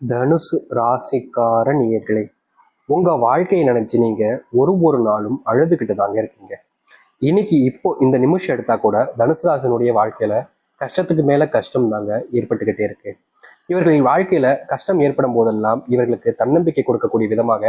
தனுசு ராசிக்கார நேயர்களே, உங்க வாழ்க்கையை நினைச்சு நீங்க ஒரு நாளும் அழுதுகிட்டு தாங்க இருக்கீங்க. இன்னைக்கு இப்போ இந்த நிமிஷம் எடுத்தா கூட தனுசு ராசினுடைய வாழ்க்கையில கஷ்டத்துக்கு மேல கஷ்டம் தாங்க ஏற்பட்டுக்கிட்டே இருக்கு. இவர்களின் வாழ்க்கையில கஷ்டம் ஏற்படும் போதெல்லாம் இவர்களுக்கு தன்னம்பிக்கை கொடுக்கக்கூடிய விதமாக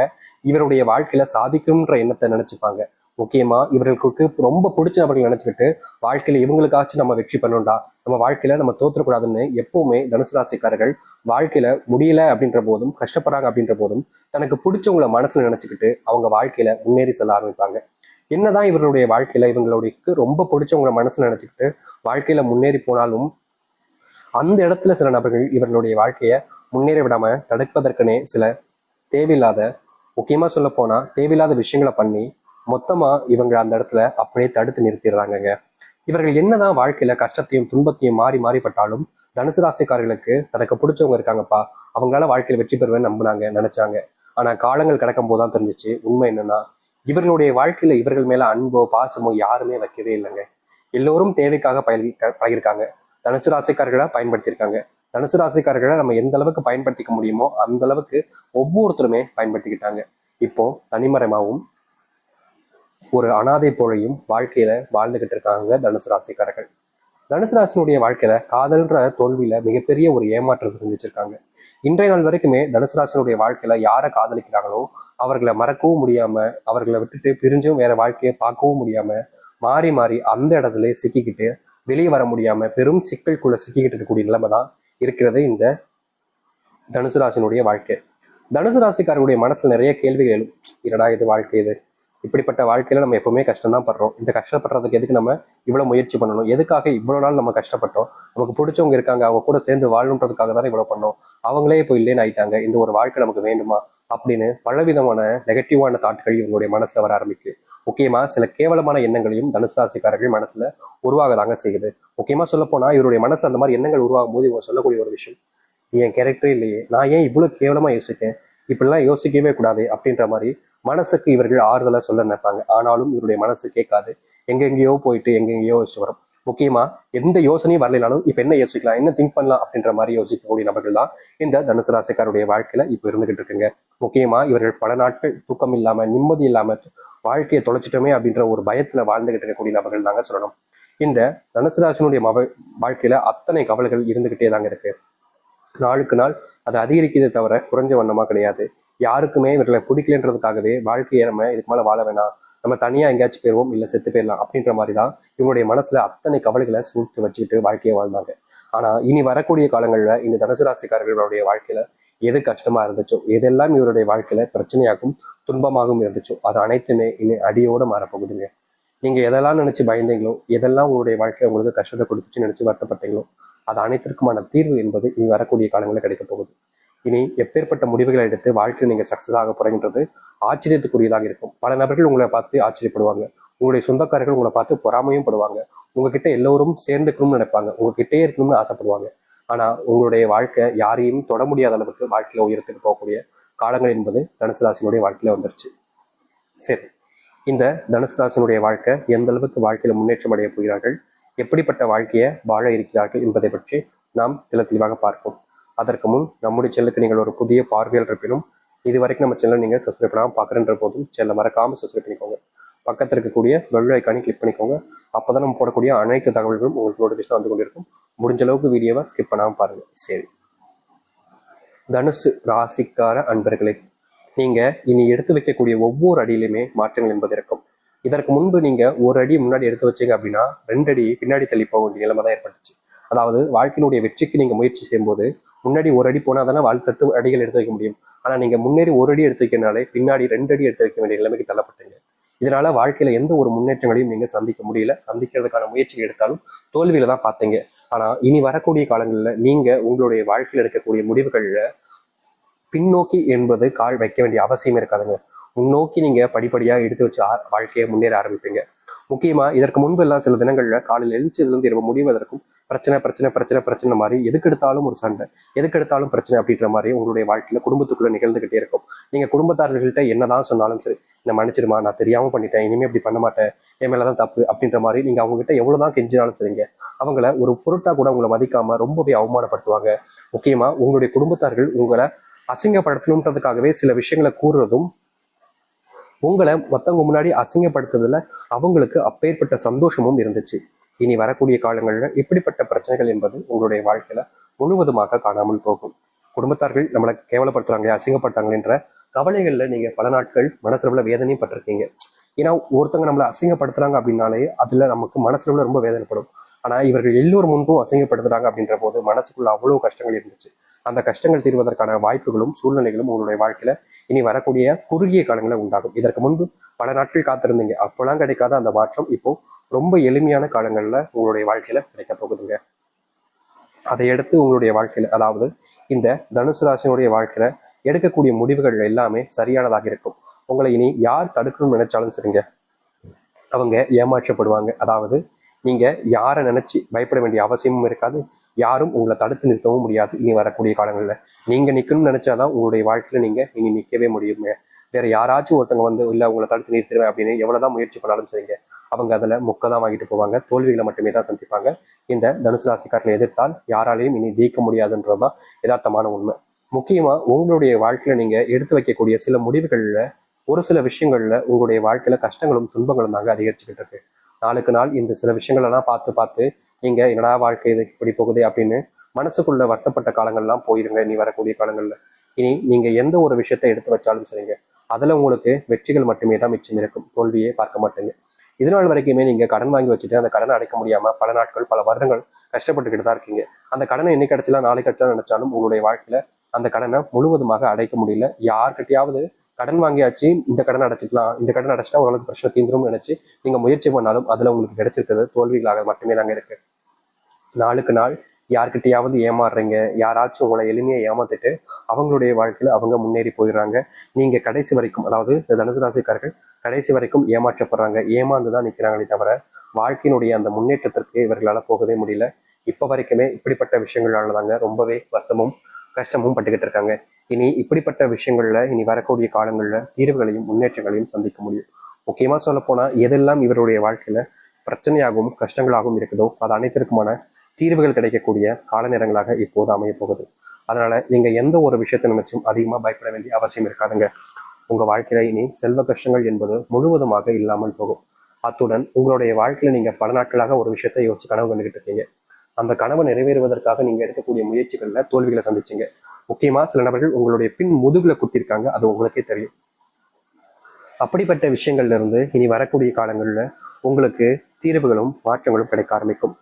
இவருடைய வாழ்க்கையில சாதிக்கும்ன்ற எண்ணத்தை நினைச்சுப்பாங்க. முக்கியமா இவர்களுக்கு ரொம்ப பிடிச்ச நபர்கள் நினைச்சுக்கிட்டு வாழ்க்கையில இவங்களுக்காச்சும் நம்ம வெற்றி பண்ணணும்டா, நம்ம வாழ்க்கையில நம்ம தோத்துறக்கூடாதுன்னு எப்பவுமே தனுசு ராசிக்காரர்கள் வாழ்க்கையில முடியல அப்படின்ற போதும் கஷ்டப்படுறாங்க அப்படின்ற போதும் தனக்கு பிடிச்சவங்களை மனசுல நினைச்சுக்கிட்டு அவங்க வாழ்க்கையில முன்னேறி செல்ல ஆரம்பிப்பாங்க. என்னதான் இவர்களுடைய வாழ்க்கையில இவங்களுடைய ரொம்ப பிடிச்சவங்களை மனசுல நினைச்சுக்கிட்டு வாழ்க்கையில முன்னேறி போனாலும் அந்த இடத்துல சில நபர்கள் இவர்களுடைய வாழ்க்கையை முன்னேற விடாம தடுப்பதற்குனே சில தேவையில்லாத, முக்கியமா சொல்ல போனா தேவையில்லாத விஷயங்களை பண்ணி மொத்தமா இவங்க அந்த இடத்துல அப்படியே தடுத்து நிறுத்திடுறாங்கங்க. இவர்கள் என்னதான் வாழ்க்கையில கஷ்டத்தையும் துன்பத்தையும் மாறி மாறிப்பட்டாலும் தனுசு ராசிக்காரர்களுக்கு தனக்கு பிடிச்சவங்க இருக்காங்கப்பா, அவங்களால வாழ்க்கையில வெற்றி பெறுவேன்னு நம்பினாங்க, நினைச்சாங்க. ஆனா காலங்கள் கடக்கும் போதுதான் தெரிஞ்சிச்சு உண்மை என்னன்னா, இவர்களுடைய வாழ்க்கையில இவர்கள் மேல அன்போ பாசமோ யாருமே வைக்கவே இல்லைங்க. எல்லோரும் தேவைக்காக பழகிருக்காங்க. தனுசு ராசிக்காரர்களை பயன்படுத்தியிருக்காங்க. தனுசு ராசிக்காரர்களை நம்ம எந்த அளவுக்கு பயன்படுத்திக்க முடியுமோ அந்த அளவுக்கு ஒவ்வொருத்தருமே பயன்படுத்திக்கிட்டாங்க. இப்போ தனிமரமாகவும் ஒரு அனாதை போலையும் வாழ்க்கையில வாழ்ந்துகிட்டு இருக்காங்க தனுசு ராசிக்காரர்கள். தனுசு ராசினுடைய வாழ்க்கையில காதல்ன்ற தோல்வியில மிகப்பெரிய ஒரு ஏமாற்றத்தை சந்திச்சிருக்காங்க. இன்றைய நாள் வரைக்குமே தனுசு ராசினுடைய வாழ்க்கையில யாரை காதலிக்கிறாங்களோ அவர்களை மறக்கவும் முடியாம, அவர்களை விட்டுட்டு பிரிஞ்சும் வேற வாழ்க்கையை பார்க்கவும் முடியாம மாறி மாறி அந்த இடத்துல சிக்கிக்கிட்டு வெளியே வர முடியாம பெரும் சிக்கலுக்குள்ள சிக்கிக்கிட்டு இருக்கக்கூடிய நிலைமை தான் இருக்கிறது இந்த தனுசு ராசினுடைய வாழ்க்கை. தனுசு ராசிக்காரருடைய மனசுல நிறைய கேள்விகள் எழும். என்னடா இது வாழ்க்கை, இது இப்படிப்பட்ட வாழ்க்கையில நம்ம எப்பவுமே கஷ்டம் தான் படுறோம். இந்த கஷ்டப்படுறதுக்கு எதுக்கு நம்ம இவ்வளவு முயற்சி பண்ணணும், எதுக்காக இவ்வளவு நாள் நம்ம கஷ்டப்பட்டோம், நமக்கு பிடிச்சவங்க இருக்காங்க அவங்க கூட சேர்ந்து வாழணுன்றதுக்காக தானே இவ்வளவு பண்ணோம், அவங்களே இப்போ இல்லைன்னு ஆயிட்டாங்க, இந்த ஒரு வாழ்க்கை நமக்கு வேண்டுமா அப்படின்னு பலவிதமான நெகட்டிவான தாட்கள் இவங்களுடைய மனசுல வர ஆரம்பிக்கு. முக்கியமா சில கேவலமான எண்ணங்களையும் தனுசு ராசிக்காரர்கள் மனசுல உருவாகதாங்க செய்யுது. முக்கியமா சொல்ல போனா இவருடைய மனசு அந்த மாதிரி எண்ணங்கள் உருவாகும் போது இவங்க சொல்லக்கூடிய ஒரு விஷயம், என் கேரக்டரே இல்லையே, நான் ஏன் இவ்வளவு கேவலமா யோசிக்கேன், இப்படிலாம் யோசிக்கவே கூடாது அப்படின்ற மாதிரி மனசுக்கு இவர்கள் ஆறுதலா சொல்ல நினைப்பாங்க. ஆனாலும் இவருடைய மனசு கேட்காது, எங்கெங்கேயோ போயிட்டு எங்கெங்கேயோ யோசிச்சு வரும். முக்கியமா எந்த யோசனையும் வரலைனாலும் இப்ப என்ன யோசிக்கலாம், என்ன திங்க் பண்ணலாம் அப்படின்ற மாதிரி யோசிக்கக்கூடிய நபர்கள் தான் இந்த தனுசு ராசிக்காருடைய வாழ்க்கையில இப்ப இருந்துகிட்டு இருக்குங்க. முக்கியமா இவர்கள் பல நாட்கள் தூக்கம் இல்லாம நிம்மதி இல்லாம வாழ்க்கையை தொலைச்சிட்டோமே அப்படின்ற ஒரு பயத்துல வாழ்ந்துகிட்டு இருக்கக்கூடிய நபர்கள் தாங்க சொல்லணும். இந்த தனுசு ராசினுடைய வாழ்க்கையில அத்தனை கவலைகள் இருந்துகிட்டே தாங்க இருக்கு. நாளுக்கு நாள் அது அதிகரிக்கிறதே தவிர குறைஞ்ச வண்ணமா கிடையாது. யாருக்குமே இவர்களை பிடிக்கலன்றதுக்காகவே வாழ்க்கையை நம்ம இதுக்கு மேல வாழ வேணாம், நம்ம தனியா எங்கேயாச்சும் போயிருவோம், இல்ல செத்து போயிடலாம் அப்படின்ற மாதிரி தான் இவங்களுடைய மனசுல அத்தனை கவலைகளை சூழ்த்து வச்சுக்கிட்டு வாழ்க்கையை வாழ்ந்தாங்க. ஆனா இனி வரக்கூடிய காலங்கள்ல இந்த தனுசு ராசிக்காரர்களுடைய வாழ்க்கையில எது கஷ்டமா இருந்துச்சோ, எதெல்லாம் இவருடைய வாழ்க்கையில பிரச்சனையாகவும் துன்பமாகவும் இருந்துச்சோ அது அனைத்துமே இனி அடியோட மாறப்போகுதுங்க. நீங்க எதெல்லாம் நினைச்சு பயந்தீங்களோ, எதெல்லாம் உங்களுடைய வாழ்க்கையில உங்களுக்கு கஷ்டத்தை கொடுத்துச்சு நினைச்சு வருத்தப்பட்டீங்களோ அது அனைத்திற்குமான தீர்வு என்பது இனி வரக்கூடிய காலங்களில் கிடைக்க போகுது. இனி எப்பேற்பட்ட முடிவுகளை எடுத்து வாழ்க்கையில் நீங்க சக்சஸ் ஆக போறீங்கன்றது ஆச்சரியத்துக்குரியதாக இருக்கும். பல நபர்கள் உங்களை பார்த்து ஆச்சரியப்படுவாங்க, உங்களுடைய சொந்தக்காரர்கள் உங்களை பார்த்து பொறாமையும் படுவாங்க, உங்ககிட்ட எல்லோரும் சேர்ந்துக்கணும்னு நினைப்பாங்க, உங்ககிட்டே இருக்கணும்னு ஆசைப்படுவாங்க. ஆனா உங்களுடைய வாழ்க்கை யாரையும் தொட முடியாத அளவுக்கு வாழ்க்கையில உயரத்துக்கு போகக்கூடிய காலங்கள் என்பது தனுசு ராசினுடைய வாழ்க்கையில வந்துருச்சு. சரி, இந்த தனுசு ராசினுடைய வாழ்க்கை எந்த அளவுக்கு வாழ்க்கையில முன்னேற்றம் அடைய போகிறார்கள், எப்படிப்பட்ட வாழ்க்கையை வாழ இருக்கிறார்கள் என்பதை பற்றி நாம் தெளிவாக பார்ப்போம். அதற்கு முன் நம்முடைய சேனலுக்கு நீங்கள் ஒரு புதிய பார்வையாளர் இருப்பினும் இது வரைக்கும் நம்ம சேனல் நீங்கள் சப்ஸ்கிரைப் பண்ணாமல் பார்க்குறன்ற போதும் சேனலை மறக்காமல் சப்ஸ்கிரைப் பண்ணிக்கோங்க. பக்கத்தில் இருக்கக்கூடிய பெல் ஐக்கானை கிளிக் பண்ணிக்கோங்க. அப்போதான் நம்ம போடக்கூடிய அனைத்து தகவல்களும் உங்களுக்கு நோட்டிஃபிகேஷன் வந்து கொண்டிருக்கும். முடிஞ்ச அளவுக்கு வீடியோவை ஸ்கிப் பண்ணாமல் பாருங்க. சரி, தனுசு ராசிக்கார அன்பர்களே, நீங்க இனி எடுத்து வைக்கக்கூடிய ஒவ்வொரு அடியிலுமே மாற்றங்கள் என்பது இருக்கும். இதற்கு முன்பு நீங்க ஒரு அடி முன்னாடி எடுத்து வச்சீங்க அப்படின்னா 2 அடி பின்னாடி தள்ளி போக வேண்டிய நிலைமை தான் ஏற்பட்டுச்சு. அதாவது வாழ்க்கையினுடைய வெற்றிக்கு நீங்க முயற்சி செய்யும் போது முன்னாடி ஒரு அடி போனா தானே வாழ்த்தட்டு அடிகள் எடுத்து வைக்க முடியும். ஆனா நீங்க முன்னேறி ஒரு அடி எடுத்து வைக்கிறனாலே பின்னாடி 2 அடி எடுத்து வைக்க வேண்டிய நிலைமைக்கு தள்ளப்பட்டீங்க. இதனால வாழ்க்கையில எந்த ஒரு முன்னேற்றங்களையும் நீங்க சந்திக்க முடியல, சந்திக்கிறதுக்கான முயற்சி எடுத்தாலும் தோல்வியில தான் பார்த்தீங்க. ஆனா இனி வரக்கூடிய காலங்கள்ல நீங்க உங்களுடைய வாழ்க்கையில் எடுக்கக்கூடிய முடிவுகள்ல பின்னோக்கி என்பது கால் வைக்க வேண்டிய அவசியம் இருக்காதுங்க. முன்னோக்கி நீங்க படிப்படியா எடுத்து வச்சு வாழ்க்கையை முன்னேற ஆரம்பிப்பீங்க. முக்கியமா இதற்கு முன்பு எல்லாம் சில தினங்கள்ல காலையில் எழுந்ததிலிருந்து இரவு முடிவதற்கும் பிரச்சனை பிரச்சனை பிரச்சனை பிரச்சனை மாதிரி எதுக்கெடுத்தாலும் ஒரு சண்டை, எதுக்கெடுத்தாலும் பிரச்சனை அப்படின்ற மாதிரி உங்களுடைய வாழ்க்கையில குடும்பத்துக்குள்ள நிகழ்ந்துகிட்டே இருக்கும். நீங்க குடும்பத்தார்கள்கிட்ட என்னதான் சொன்னாலும் சரி, என்ன மன்னிச்சிருமா, நான் தெரியாம பண்ணிட்டேன், இனிமே இப்படி பண்ண மாட்டேன், என் மேலதான் தப்பு அப்படின்ற மாதிரி நீங்க அவங்க கிட்ட எவ்வளவுதான் கெஞ்சினாலும் சரிங்க, அவங்கள ஒரு பொருட்டா கூட உங்களை மதிக்காம ரொம்பவே அவமானப்படுத்துவாங்க. முக்கியமா உங்களுடைய குடும்பத்தார்கள் உங்களை அசிங்கப்படுத்தணுன்றதுக்காகவே சில விஷயங்களை கூறுறதும், உங்களை மத்தவங்க முன்னாடி அசிங்கப்படுத்துறதுல அவங்களுக்கு அப்பேற்பட்ட சந்தோஷமும் இருந்துச்சு. இனி வரக்கூடிய காலங்களில் இப்படிப்பட்ட பிரச்சனைகள் என்பது உங்களுடைய வாழ்க்கையில முழுவதுமாக காணாமல் போகும். குடும்பத்தார்கள் நம்மளை கேவலப்படுத்துறாங்க, அசிங்கப்படுத்தாங்கன்ற கவலைகள்ல நீங்க பல நாட்கள் மனசுல வேதனையும் பட்டிருக்கீங்க. ஏன்னா ஒருத்தவங்க நம்மளை அசிங்கப்படுத்துறாங்க அப்படின்னாலே அதுல நமக்கு மனசுல ரொம்ப வேதனைப்படும். ஆனா இவர்கள் எல்லோரும் முன்பும் அசிங்கப்படுத்துறாங்க அப்படின்ற போது மனசுக்குள்ள அவ்வளவு கஷ்டங்கள் இருந்துச்சு. அந்த கஷ்டங்கள் தீர்வதற்கான வாய்ப்புகளும் சூழ்நிலைகளும் உங்களுடைய வாழ்க்கையில இனி வரக்கூடிய குறுகிய காலங்களில் உண்டாகும். இதற்கு முன்பு பல நாட்கள் காத்திருந்தீங்க, அப்பெல்லாம் கிடைக்காத அந்த மாற்றம் இப்போ ரொம்ப எளிமையான காலங்கள்ல உங்களுடைய வாழ்க்கையில கிடைக்க போகுதுங்க. அதை எடுத்து உங்களுடைய வாழ்க்கையில, அதாவது இந்த தனுசு ராசினுடைய வாழ்க்கையில எடுக்கக்கூடிய முடிவுகள் எல்லாமே சரியானதாக இருக்கும். உங்களை இனி யார் தடுக்கணும்னு நினைச்சாலும் சரிங்க, அவங்க ஏமாற்றப்படுவாங்க. அதாவது நீங்க யாரை நினைச்சு பயப்பட வேண்டிய அவசியமும் இருக்காது, யாரும் உங்களை தடுத்து நிறுத்தவும் முடியாது. இனி வரக்கூடிய காலங்களில் நீங்க நிக்கணும்னு நினைச்சாதான் உங்களுடைய வாழ்க்கையில நீங்க இனி நிக்கவே முடியுங்க. வேற யாராச்சும் ஒருத்தவங்க வந்து இல்ல உங்களை தடுத்து நிறுத்திடுவேன் அப்படின்னு எவ்வளவுதான் முயற்சி பண்ணாலும் சரிங்க, அவங்க அதுல முக்கதான் வாங்கிட்டு போவாங்க, தோல்விகளை மட்டுமே தான் சந்திப்பாங்க. இந்த தனுசு ராசிக்காரனை எதிர்த்தால் யாராலையும் இனி ஜெயிக்க முடியாதுன்றதுதான் யதார்த்தமான உண்மை. முக்கியமா உங்களுடைய வாழ்க்கையில நீங்க எடுத்து வைக்கக்கூடிய சில முடிவுகள்ல ஒரு சில விஷயங்கள்ல உங்களுடைய வாழ்க்கையில கஷ்டங்களும் துன்பங்களும் தாங்க அதிகரிச்சுக்கிட்டு இருக்கு. நாளுக்கு நாள் இந்த சில விஷயங்கள் எல்லாம் பார்த்து பார்த்து நீங்க என்னடா வாழ்க்கை இது இப்படி போகுது அப்படின்னு மனசுக்குள்ள வருத்தப்பட்ட காலங்கள்லாம் போயிருங்க. இனி வரக்கூடிய காலங்கள்ல இனி நீங்க எந்த ஒரு விஷயத்த எடுத்து வச்சாலும் சரிங்க, அதுல உங்களுக்கு வெற்றிகள் மட்டுமே தான் மிச்சம் இருக்கும், தோல்வியே பார்க்க மாட்டீங்க. இதனால் வரைக்குமே நீங்க கடன் வாங்கி வச்சுட்டு அந்த கடனை அடைக்க முடியாம பல நாட்கள் பல வருடங்கள் கஷ்டப்பட்டுக்கிட்டு தான் இருக்கீங்க. அந்த கடனை என்னைக்கு கிடைச்சலாம் நாளைக்கு கிடைச்சா நினைச்சாலும் உங்களுடைய வாழ்க்கையில அந்த கடனை முழுவதுமாக அடைக்க முடியல. யார்கிட்டயாவது கடன் வாங்கியாச்சு, இந்த கடன் அடைச்சிக்கலாம், இந்த கடன் அடைச்சிட்டா உங்களுக்கு பிரச்சனை தீந்துரும் நினைச்சு நீங்க முயற்சி பண்ணாலும் அதுல உங்களுக்கு கிடைச்சிருக்கிறது தோல்விகளாக மட்டுமே தாங்க இருக்கு. நாளுக்கு நாள் யார்கிட்டயாவது ஏமாறுறீங்க, யாராச்சும் உங்களை எளிமையை ஏமாத்திட்டு அவங்களுடைய வாழ்க்கையில அவங்க முன்னேறி போயிடுறாங்க. நீங்க கடைசி வரைக்கும், அதாவது இந்த தனுசு ராசிக்காரர்கள் கடைசி வரைக்கும் ஏமாற்றப்படுறாங்க, ஏமாந்துதான் நிற்கிறாங்களே தவிர வாழ்க்கையினுடைய அந்த முன்னேற்றத்திற்கு இவர்களால் போகவே முடியல. இப்ப வரைக்குமே இப்படிப்பட்ட விஷயங்களால தாங்க ரொம்பவே வருத்தமும் கஷ்டமும் பட்டுக்கிட்டு இருக்காங்க. இனி இப்படிப்பட்ட விஷயங்கள்ல இனி வரக்கூடிய காலங்கள்ல தீர்வுகளையும் முன்னேற்றங்களையும் சந்திக்க முடியும். முக்கியமா சொல்ல போனா எதெல்லாம் இவருடைய வாழ்க்கையில பிரச்சனையாகவும் கஷ்டங்களாகவும் இருக்குதோ அது அனைத்திற்குமான தீர்வுகள் கிடைக்கக்கூடிய கால நேரங்களாக இப்போது அமைய போகுது. அதனால நீங்க எந்த ஒரு விஷயத்தை நினைச்சும் அதிகமா பயப்பட வேண்டிய அவசியம் இருக்காதுங்க. உங்க வாழ்க்கையில இனி செல்வ கஷ்டங்கள் என்பது முழுவதுமாக இல்லாமல் போகும். அத்துடன் உங்களுடைய வாழ்க்கையில நீங்க பல நாட்களாக ஒரு விஷயத்தை யோசிச்சு கனவு கண்டுகிட்டு இருக்கீங்க. அந்த கனவை நிறைவேறுவதற்காக நீங்க எடுக்கக்கூடிய முயற்சிகள்ல தோல்விகளை சந்திச்சீங்க. முக்கியமா சில நபர்கள் உங்களுடைய பின் முதுகுல குத்திருக்காங்க, அது உங்களுக்கே தெரியும். அப்படிப்பட்ட விஷயங்கள்ல இருந்து இனி வரக்கூடிய காலங்கள்ல உங்களுக்கு தீர்வுகளும் மாற்றங்களும் கிடைக்க ஆரம்பிக்கும்.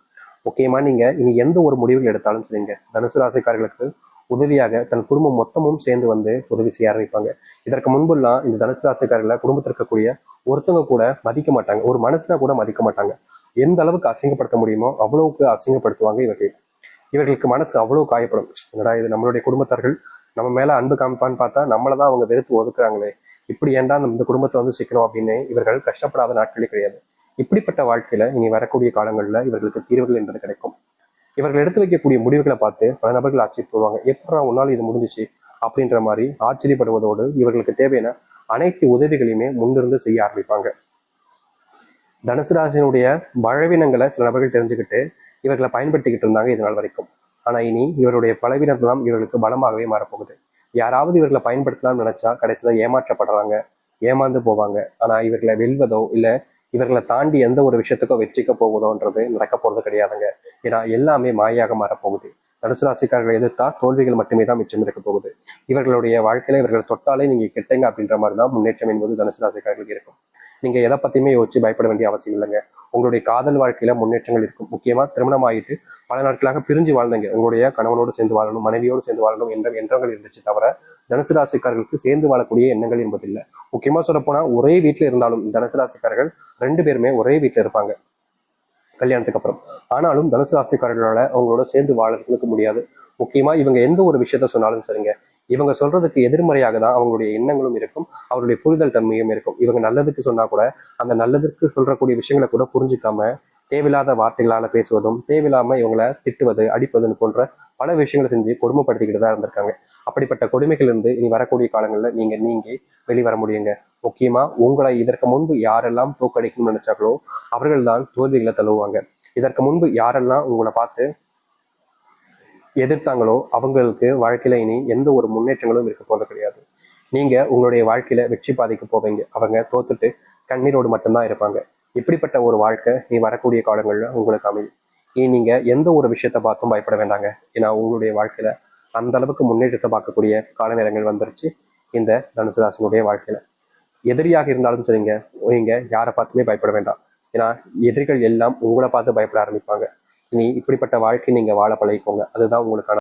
முக்கியமா நீங்க இனி எந்த ஒரு முடிவுகள் எடுத்தாலும் சரிங்க, தனுசு ராசிக்காரர்களுக்கு உதவியாக தன் குடும்பம் மொத்தமும் சேர்ந்து வந்து உதவி செய்ய ஆரம்பிப்பாங்க. இதற்கு முன்பெல்லாம் இந்த தனுசு ராசிக்காரர்களை குடும்பத்தில் இருக்கக்கூடிய ஒருத்தவங்க கூட மதிக்க மாட்டாங்க, ஒரு மனுஷனா கூட மதிக்க மாட்டாங்க. எந்த அளவுக்கு அசிங்கப்படுத்த முடியுமோ அவ்வளவுக்கு அசிங்கப்படுத்துவாங்க இவர்கள். இவர்களுக்கு மனசு அவ்வளவு காயப்படும். என்னடா இது நம்மளுடைய குடும்பத்தார்கள் நம்ம மேல அன்பு காமிப்பான்னு பார்த்தா நம்மளதான் அவங்க வெறுத்து ஒதுக்குறாங்களே, இப்படி ஏன்டா இந்த குடும்பத்தை வந்து சிக்கணும் அப்படின்னு இவர்கள் கஷ்டப்படாத நாட்களே கிடையாது. இப்படிப்பட்ட வாழ்க்கையில இனி வரக்கூடிய காலங்கள்ல இவர்களுக்கு தீர்வுகள் என்பது கிடைக்கும். இவர்கள் எடுத்து வைக்கக்கூடிய முடிவுகளை பார்த்து பல நபர்கள் ஆச்சரியப்படுவாங்க. எப்படா உன்னால இது முடிஞ்சிச்சு அப்படின்ற மாதிரி ஆச்சரியப்படுவதோடு இவர்களுக்கு தேவையான அனைத்து உதவிகளையுமே முன்னிருந்து செய்ய ஆரம்பிப்பாங்க. தனுசு ராசியினுடைய பலவீனங்களை சில நபர்கள் தெரிஞ்சுக்கிட்டு இவர்களை பயன்படுத்திக்கிட்டு இருந்தாங்க இது நாள் வரைக்கும். ஆனா இனி இவருடைய பலவீனத்தெல்லாம் இவர்களுக்கு பலமாகவே மாறப்போகுது. யாராவது இவர்களை பயன்படுத்தலாம்னு நினைச்சா கடைசியில ஏமாற்றப்படுறாங்க, ஏமாந்து போவாங்க. ஆனா இவர்களை வெல்வதோ இல்ல இவர்களை தாண்டி எந்த ஒரு விஷயத்துக்கோ வெற்றிக்க போகுதோன்றது நடக்க போறது கிடையாதுங்க. ஏன்னா எல்லாமே மாயாக மாறப்போகுது. தனுசு ராசிக்காரர்களை எதிர்த்தா தோல்விகள் மட்டுமே தான் மிச்சம் இருக்க போகுது. இவர்களுடைய வாழ்க்கையில இவர்களை தொட்டாலே நீங்க கெட்டங்க அப்படின்ற மாதிரி தான் முன்னேற்றம் என்பது தனுசு ராசிக்காரர்களுக்கு இருக்கும். நீங்க எதை பத்தியுமே யோசிச்சு பயப்பட வேண்டிய அவசியம் இல்லைங்க. உங்களுடைய காதல் வாழ்க்கையில முன்னேற்றங்கள் இருக்கும். முக்கியமா திருமணம் ஆகிட்டு பல நாட்களாக பிரிஞ்சு வாழ்ந்தீங்க, உங்களுடைய கணவனோடு சேர்ந்து வாழணும், மனைவியோடு சேர்ந்து வாழணும் என்ற எண்ணங்கள் இருந்துச்சு தவிர தனுசு ராசிக்காரர்களுக்கு சேர்ந்து வாழக்கூடிய எண்ணங்கள் என்பது இல்லை. முக்கியமா சொல்ல போனா ஒரே வீட்டுல இருந்தாலும் தனுசு ராசிக்காரர்கள் 2 பேருமே ஒரே வீட்டுல இருப்பாங்க கல்யாணத்துக்கு அப்புறம். ஆனாலும் தனுசு ராசிக்காரர்களால அவங்களோட சேர்ந்து வாழறதுக்கு முடியாது. முக்கியமா இவங்க எந்த ஒரு விஷயத்த சொன்னாலும் சரிங்க, இவங்க சொல்றதுக்கு எதிர்மறையாக தான் அவங்களுடைய எண்ணங்களும் இருக்கும், அவருடைய புரிதல் தன்மையும் இருக்கும். இவங்க நல்லதுக்கு சொன்னா கூட அந்த நல்லதுக்கு சொல்றக்கூடிய விஷயங்களை கூட புரிஞ்சுக்காம தேவையில்லாத வார்த்தைகளால பேசுவதும், தேவையில்லாம இவங்களை திட்டுவது, அடிப்பதுன்னு போன்ற பல விஷயங்களை செஞ்சு கொடுமைப்படுத்திக்கிட்டு தான் இருந்திருக்காங்க. அப்படிப்பட்ட கொடுமைகள் இருந்து இனி வரக்கூடிய காலங்களில் நீங்கி வெளிவர முடியுங்க. முக்கியமா உங்களை இதற்கு முன்பு யாரெல்லாம் தோற்கடிக்கணும்னு நினைச்சாங்களோ அவர்கள் தான் தோல்விகளை தழுவுவாங்க. இதற்கு முன்பு யாரெல்லாம் உங்களை பார்த்து எதிர்த்தாங்களோ அவங்களுக்கு வாழ்க்கையில இனி எந்த ஒரு முன்னேற்றங்களும் இருக்க போறது கிடையாது. நீங்க உங்களுடைய வாழ்க்கையில வெற்றி பாதைக்கு போவீங்க. அவங்க தோத்துட்டு கண்ணீரோடு மட்டும்தான் இருப்பாங்க. இப்படிப்பட்ட ஒரு வாழ்க்கை நீ வரக்கூடிய காலங்கள்ல உங்களுக்கு அமையும். இனி நீங்க எந்த ஒரு விஷயத்த பார்த்தும் பயப்பட வேண்டாங்க. ஏன்னா உங்களுடைய வாழ்க்கையில அந்த அளவுக்கு முன்னேற்றத்தை பார்க்கக்கூடிய கால நேரங்கள் வந்துருச்சு இந்த தனுசு ராசினுடைய வாழ்க்கையில. எதிரியாக இருந்தாலும் சரிங்க, நீங்க யாரை பார்த்துமே பயப்பட வேண்டாம். ஏன்னா எதிரிகள் எல்லாம் உங்களை பார்த்து பயப்பட ஆரம்பிப்பாங்க. இனி இப்படிப்பட்ட வாழ்க்கை நீங்க வாழ பழகிக்கோங்க. அதுதான் உங்களுக்கான